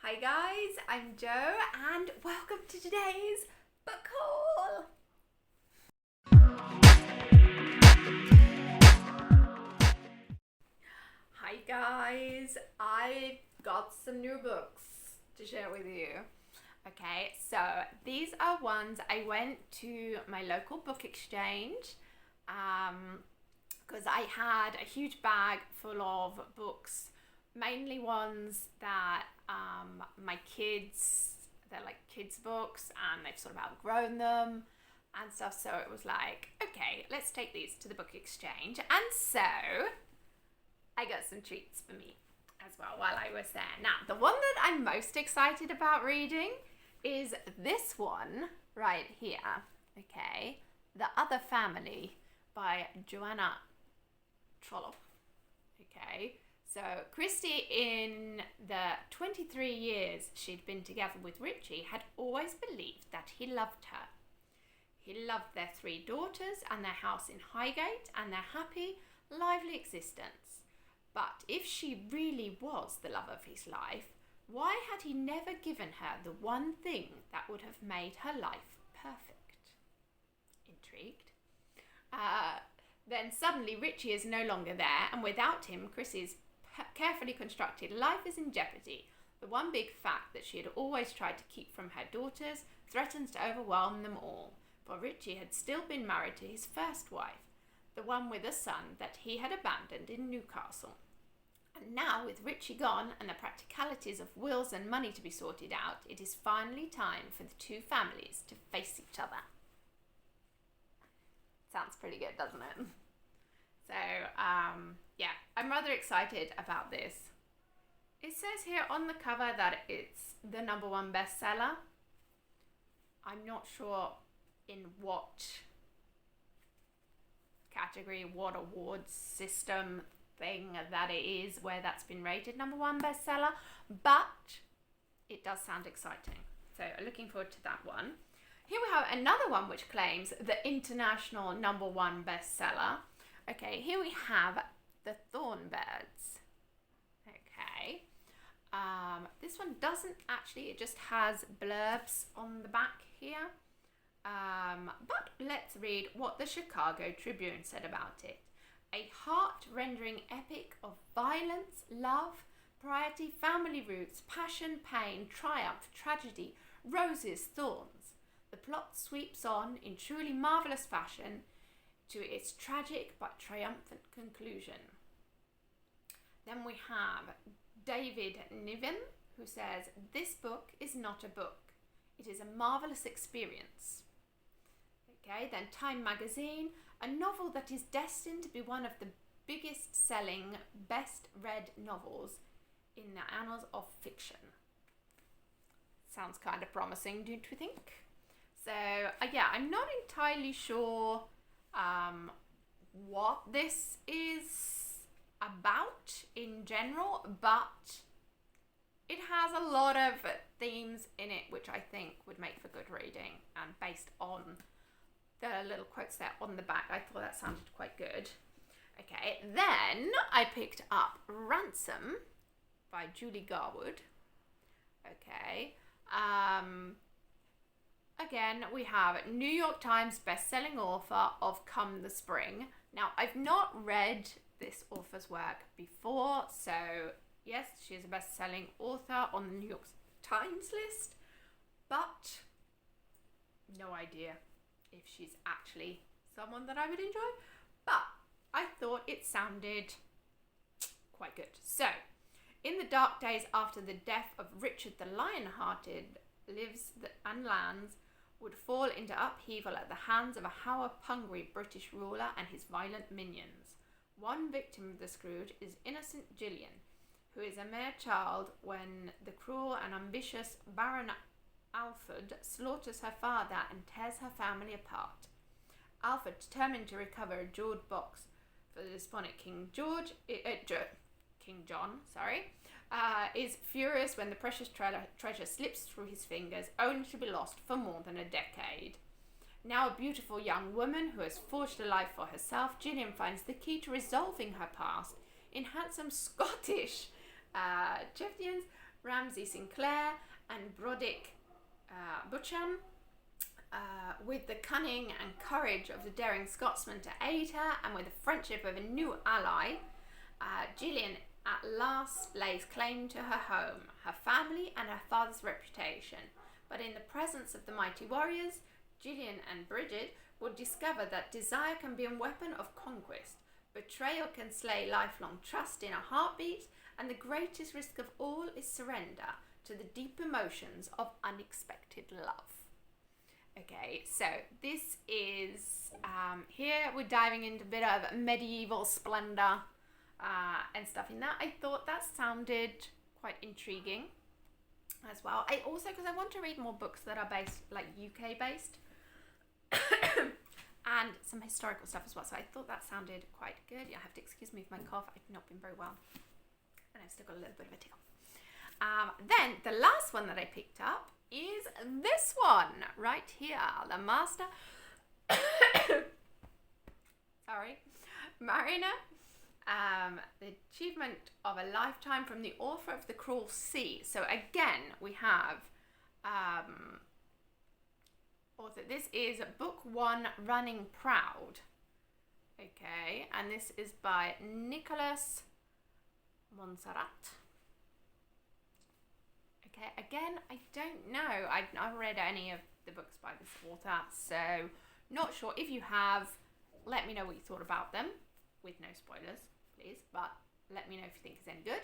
Hi guys, I'm Jo and welcome to today's book haul. Hi guys, I've got some new books to share with you. Okay, so these are ones I went to my local book exchange because I had a huge bag full of books, mainly ones that my kids, they're like kids books and they've sort of outgrown them and stuff. So it was like, okay, let's take these to the book exchange. And so I got some treats for me as well while I was there. Now, the one that I'm most excited about reading is this one right here, okay? The Other Family by Joanna Trollope, okay? So Christy, in the 23 years she'd been together with Richie, had always believed that he loved her. He loved their 3 daughters and their house in Highgate and their happy, lively existence. But if she really was the love of his life, why had he never given her the one thing that would have made her life perfect? Intrigued. Then suddenly Richie is no longer there, and without him, Chrissy's carefully constructed life is in jeopardy. The one big fact that she had always tried to keep from her daughters threatens to overwhelm them all, for Richie had still been married to his first wife, the one with a son that he had abandoned in Newcastle. And now, with Richie gone and the practicalities of wills and money to be sorted out, it is finally time for the 2 families to face each other. Sounds pretty good, doesn't it? So, yeah, I'm rather excited about this. It says here on the cover that it's the #1 bestseller. I'm not sure in what category, what awards system thing that it is where that's been rated #1 bestseller, but it does sound exciting. So looking forward to that one. Here we have another one which claims the international #1 bestseller. Okay, here we have The Thornbirds. Okay. This one doesn't actually, it just has blurbs on the back here. But let's read what the Chicago Tribune said about it. A heart-rendering epic of violence, love, piety, family roots, passion, pain, triumph, tragedy, roses, thorns. The plot sweeps on in truly marvellous fashion to its tragic but triumphant conclusion. Then we have David Niven, who says, this book is not a book. It is a marvellous experience. Okay, then Time Magazine, a novel that is destined to be one of the biggest selling, best read novels in the annals of fiction. Sounds kind of promising, don't you think? So, yeah, I'm not entirely sure what this is about in general, but it has a lot of themes in it which I think would make for good reading, and based on the little quotes there on the back, I thought that sounded quite good. Okay, then I picked up Ransom by Julie Garwood. Okay, again, we have New York Times best-selling author of Come the Spring. Now, I've not read this author's work before, so yes, she is a best-selling author on the New York Times list, but no idea if she's actually someone that I would enjoy. But I thought it sounded quite good. So, in the dark days after the death of Richard the Lionhearted, lives and lands would fall into upheaval at the hands of a power-hungry British ruler and his violent minions. One victim of the scourge is innocent Gillian, who is a mere child when the cruel and ambitious Baron Alfred slaughters her father and tears her family apart. Alfred, determined to recover a jeweled box for the despondent King John, is furious when the precious treasure slips through his fingers, only to be lost for more than a decade. Now a beautiful young woman who has forged a life for herself, Gillian finds the key to resolving her past in handsome Scottish chieftains Ramsay Sinclair, and Broddick Buchan. With the cunning and courage of the daring Scotsman to aid her, and with the friendship of a new ally, Gillian at last lays claim to her home, her family, and her father's reputation. But in the presence of the mighty warriors, Gillian and Bridget will discover that desire can be a weapon of conquest, betrayal can slay lifelong trust in a heartbeat, and the greatest risk of all is surrender to the deep emotions of unexpected love. Okay, so this is, here we're diving into a bit of medieval splendor and stuff in that. I thought that sounded quite intriguing as well. I also, because I want to read more books that are based, like UK based, and some historical stuff as well. So I thought that sounded quite good. You have to excuse me for my cough. I've not been very well, and I've still got a little bit of a tickle. Then the last one that I picked up is this one right here, the Master Mariner, the achievement of a lifetime from the author of The Cruel Sea. So again, we have author. This is book 1, Running Proud. Okay, and this is by Nicholas Monserrat. Okay, again, I don't know. I've not read any of the books by this author, so not sure. If you have, let me know what you thought about them, with no spoilers, please, but let me know if you think it's any good.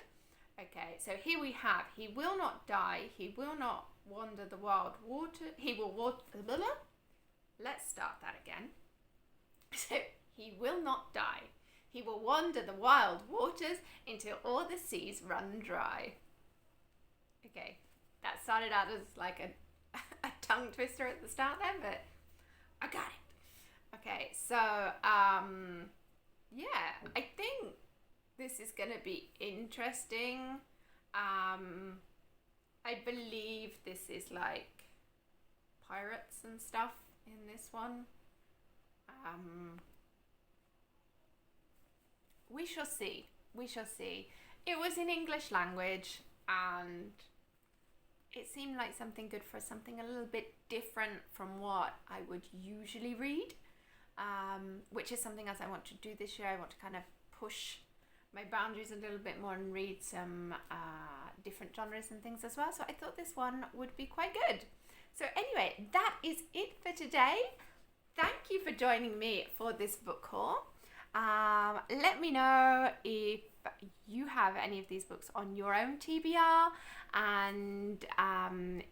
Okay, so here we have, he will not die, he will not wander the wild water, he will water, let's start that again. So, he will not die, he will wander the wild waters until all the seas run dry. Okay, that started out as like a tongue twister at the start there, but I got it. Okay, so, yeah, I think this is going to be interesting. I believe this is like pirates and stuff in this one. We shall see. We shall see. It was in English language, and it seemed like something good for something a little bit different from what I would usually read, which is something else I want to do this year. I want to kind of push my boundaries a little bit more and read some different genres and things as well. So I thought this one would be quite good. So anyway, that is it for today. Thank you for joining me for this book haul. Let me know if you have any of these books on your own TBR, and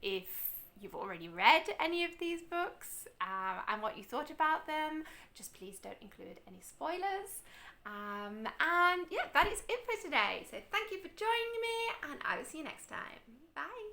if you've already read any of these books and what you thought about them. Just please don't include any spoilers. And yeah, that is it for today. So thank you for joining me, and I will see you next time. Bye.